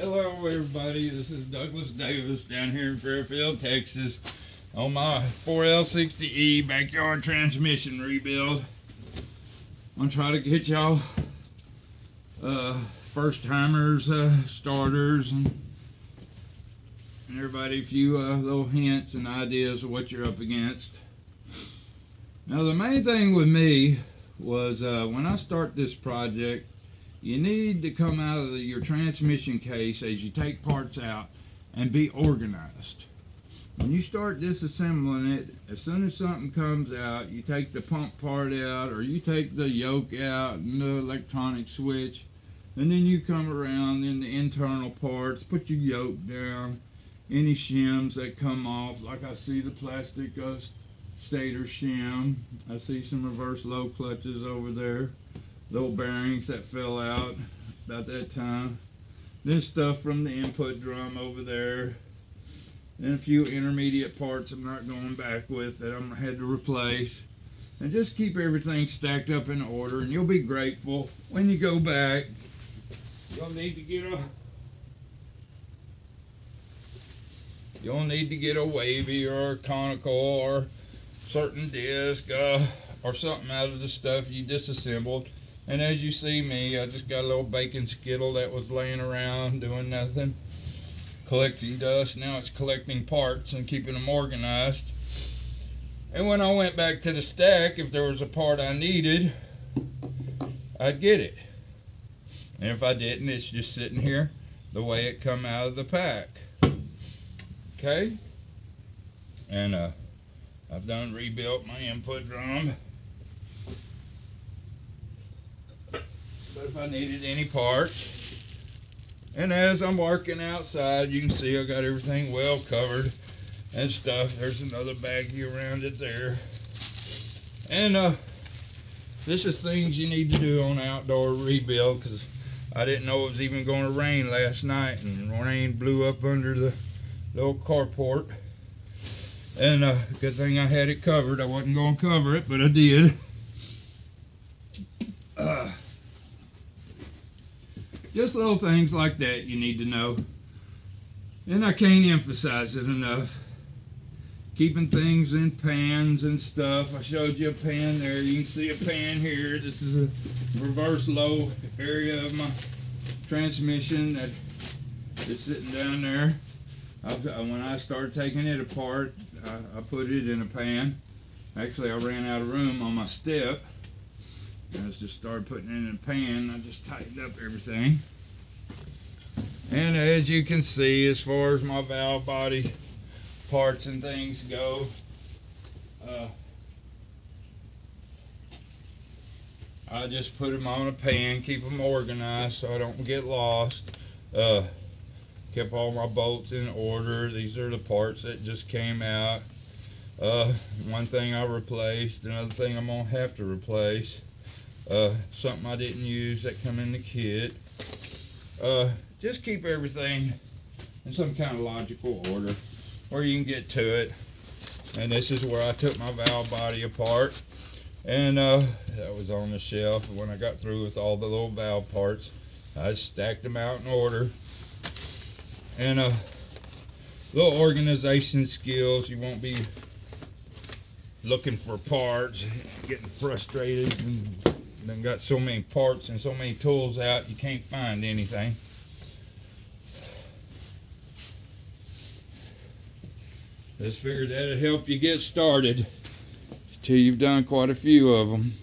Hello everybody, this is Douglas Davis down here in Fairfield, Texas on my 4L60E backyard transmission rebuild. I'm going to try to get y'all first timers, starters, and everybody a few little hints and ideas of what you're up against. Now the main thing with me was when I start this project, you need to come out of your transmission case as you take parts out and be organized. When you start disassembling it, as soon as something comes out, you take the pump part out or you take the yoke out and the electronic switch, and then you come around in the internal parts, put your yoke down, any shims that come off, like I see the plastic stator shim, I see some reverse low clutches over there, little bearings that fell out about that time. This stuff from the input drum over there. And a few intermediate parts I'm not going back with that I had to replace. And just keep everything stacked up in order, and you'll be grateful when you go back. You'll need to get a wavy or a conical or certain disc or something out of the stuff you disassembled. And as you see me, I just got a little bacon skittle that was laying around doing nothing, collecting dust. Now it's collecting parts and keeping them organized. And when I went back to the stack, if there was a part I needed, I'd get it. And if I didn't, it's just sitting here the way it come out of the pack. Okay? And I've done rebuilt my input drum. But if I needed any parts, and as I'm working outside, you can see I got everything well covered and stuff. There's another baggie around it there. And this is things you need to do on outdoor rebuild, because I didn't know it was even going to rain last night, and the rain blew up under the little carport. And good thing I had it covered. I wasn't going to cover it, but I did. Just little things like that you need to know. And I can't emphasize it enough. Keeping things in pans and stuff. I showed you a pan there. You can see a pan here. This is a reverse low area of my transmission that is sitting down there. When I started taking it apart, I put it in a pan. Actually, I ran out of room on my step. I just started putting it in a pan. I just tightened up everything. And as you can see, as far as my valve body parts and things go, I just put them on a pan, keep them organized so I don't get lost. Kept all my bolts in order. These are the parts that just came out. One thing I replaced, another thing I'm gonna have to replace. Something I didn't use that come in the kit. Just keep everything in some kind of logical order where you can get to it. And this is where I took my valve body apart, and that was on the shelf. And when I got through with all the little valve parts, I stacked them out in order. And little organization skills. You won't be looking for parts, getting frustrated, and then got so many parts and so many tools out you can't find anything. Just figured that'd help you get started till you've done quite a few of them.